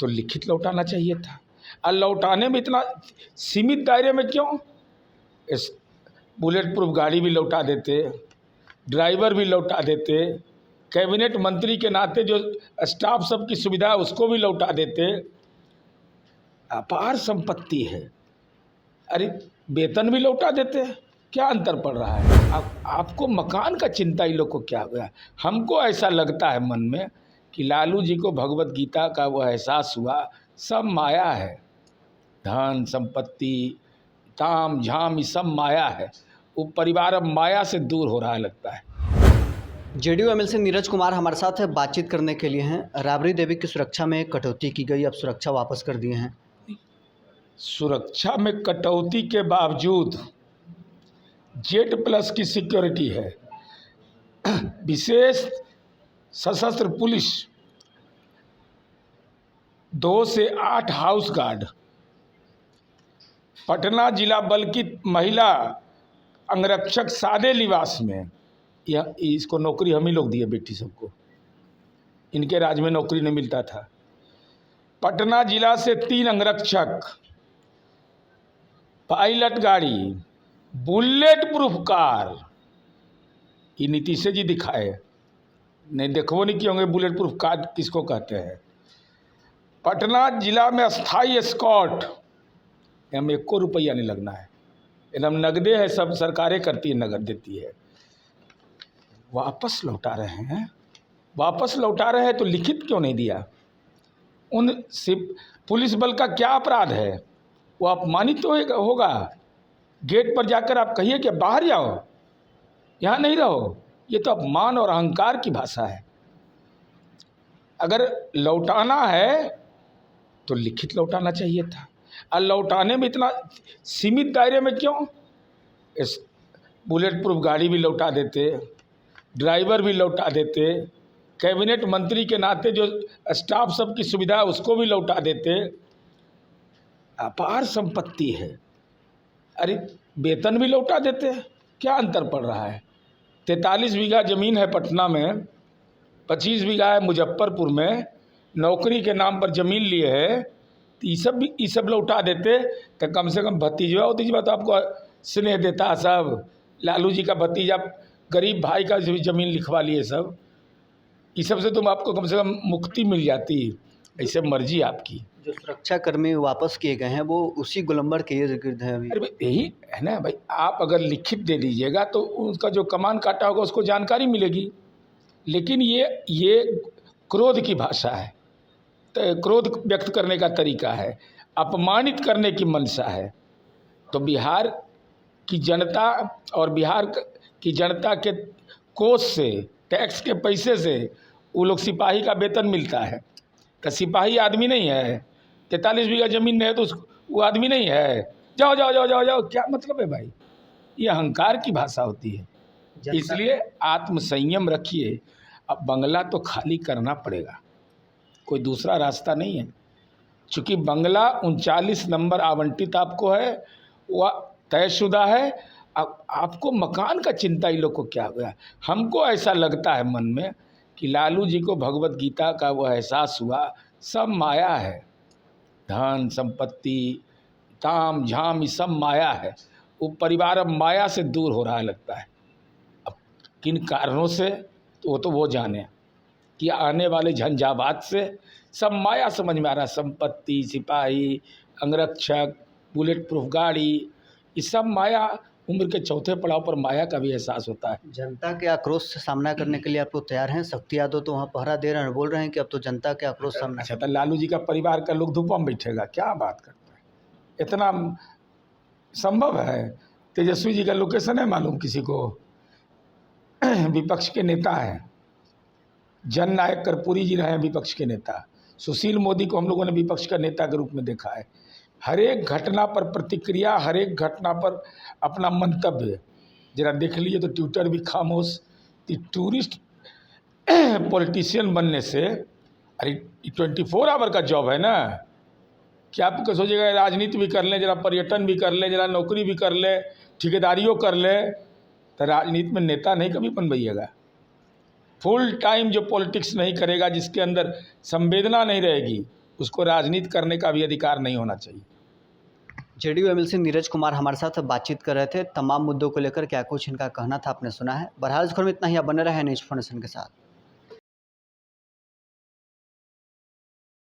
तो लिखित लौटाना चाहिए था। और लौटाने में इतना सीमित दायरे में क्यों? इस बुलेट प्रूफ गाड़ी भी लौटा देते, ड्राइवर भी लौटा देते, कैबिनेट मंत्री के नाते जो स्टाफ सब की सुविधा है उसको भी लौटा देते। अपार संपत्ति है, अरे वेतन भी लौटा देते। क्या अंतर पड़ रहा है? आपको मकान का चिंता इन लोग को क्या हुआ? हमको ऐसा लगता है मन में कि लालू जी को भगवत गीता का वो एहसास हुआ, सब माया है, धन संपत्ति ताम झाम ये सब माया है। वो परिवार अब माया से दूर हो रहा है लगता है। जेडीयू एमएलसी नीरज कुमार हमारे साथ है, बातचीत करने के लिए हैं। राबड़ी देवी की सुरक्षा में कटौती की गई, अब सुरक्षा वापस कर दिए हैं। सुरक्षा में कटौती के बावजूद Z+ की सिक्योरिटी है, विशेष सशस्त्र पुलिस 2 से 8 हाउस गार्ड, पटना जिला बल की महिला अंगरक्षक सादे लिबास में, यह इसको नौकरी हम ही लोग दिए बेटी सबको, इनके राज में नौकरी नहीं मिलता था। पटना जिला से 3 अंगरक्षक, पायलट गाड़ी, बुलेट प्रूफ कार, ये नीतीश जी दिखाए, नहीं देखो नहीं कि होंगे बुलेट प्रूफ कार किसको कहते हैं। पटना जिला में स्थायी एस्कॉर्ट, हम 1 रुपया नहीं लगना है, एकदम नगदे है, सब सरकारें करती है, नगद देती है। वापस लौटा रहे हैं, वापस लौटा रहे हैं तो लिखित क्यों नहीं दिया? उन पुलिस बल का क्या अपराध है? वो अपमानित तो होगा। गेट पर जाकर आप कहिए कि बाहर जाओ, यहाँ नहीं रहो। ये तो अपमान और अहंकार की भाषा है। अगर लौटाना है तो लिखित लौटाना चाहिए था। और लौटाने में इतना सीमित दायरे में क्यों? इस बुलेट प्रूफ गाड़ी भी लौटा देते, ड्राइवर भी लौटा देते, कैबिनेट मंत्री के नाते जो स्टाफ सब की सुविधा है उसको भी लौटा देते। अपार संपत्ति है, अरे वेतन भी लौटा देते। क्या अंतर पड़ रहा है? 43 बीघा ज़मीन है पटना में, 25 बीघा है मुजफ्फरपुर में, नौकरी के नाम पर ज़मीन लिए है, तो ये सब लौटा देते तो कम से कम भतीजा उतीजा तो आपको स्नेह देता। सब लालू जी का भतीजा गरीब भाई का ज़मीन लिखवा लिए सब, इस सब से तुम आपको कम से कम मुक्ति मिल जाती। ऐसे मर्जी आपकी। जो सुरक्षा कर्मी वापस किए गए हैं वो उसी गोलंबर के इर्द गिर्द हैं अभी। अरे भाई यही है ना भाई, आप अगर लिखित दे दीजिएगा तो उसका जो कमान काटा होगा उसको जानकारी मिलेगी। लेकिन ये क्रोध की भाषा है, तो क्रोध व्यक्त करने का तरीका है, अपमानित करने की मंशा है। तो बिहार की जनता और बिहार की जनता के कोष से, टैक्स के पैसे से वो लोग सिपाही का वेतन मिलता है। तो सिपाही आदमी नहीं है? 43 बीघा ज़मीन नहीं है तो वो आदमी नहीं है? जाओ जाओ जाओ जाओ जाओ, क्या मतलब है भाई? ये अहंकार की भाषा होती है। इसलिए आत्मसंयम रखिए। अब बंगला तो खाली करना पड़ेगा, कोई दूसरा रास्ता नहीं है। चूँकि बंगला 39 नंबर आवंटित आपको है, वह तयशुदा है। अब आपको मकान का चिंता इन लोग को क्या हुआ? हमको ऐसा लगता है मन में कि लालू जी को भगवत गीता का वो एहसास हुआ, सब माया है, धन संपत्ति ताम झाम ये सब माया है। वो परिवार अब माया से दूर हो रहा है लगता है। अब किन कारणों से तो वो जाने, कि आने वाले झंझावात से सब माया समझ में आ रहा है। संपत्ति, सिपाही, अंगरक्षक, बुलेट प्रूफ गाड़ी, ये सब माया। उम्र के चौथे पड़ाव पर माया का भी एहसास होता है। जनता के आक्रोश से सामना करने के लिए आप लोग तैयार हैं? शक्ति यादव तो वहाँ पहरा दे रहे हैं, बोल रहे हैं कि अब तो जनता के आक्रोश सामना। अच्छा, तो लालू जी का परिवार का लोग धूपा में बैठेगा? क्या बात करता है? इतना संभव है? तेजस्वी जी का लोकेशन है मालूम किसी को? विपक्ष के नेता हैं, जननायक कर्पूरी जी रहे हैं विपक्ष के नेता। सुशील मोदी को हम लोगों ने विपक्ष का नेता के रूप में देखा है। हर एक घटना पर प्रतिक्रिया, हर एक घटना पर अपना मंतव्य। जरा देख लीजिए तो ट्विटर भी खामोश। टूरिस्ट पॉलिटिशियन बनने से, अरे 24 आवर का जॉब है ना। क्या आप सोचिएगा राजनीति भी कर लें, जरा पर्यटन भी कर लें, जरा नौकरी भी कर लें, ठेकेदारियों कर लें, तो राजनीति में नेता नहीं कभी बन पाइएगा। फुल टाइम जो पॉलिटिक्स नहीं करेगा, जिसके अंदर संवेदना नहीं रहेगी, उसको राजनीति करने का भी अधिकार नहीं होना चाहिए। जेडीयू एमएलसी नीरज कुमार हमारे साथ बातचीत कर रहे थे, तमाम मुद्दों को लेकर क्या कुछ इनका कहना था आपने सुना है। बहरहाल इस खबर में इतना ही, आप बने रहे न्यूज़ फाउंडेशन के साथ।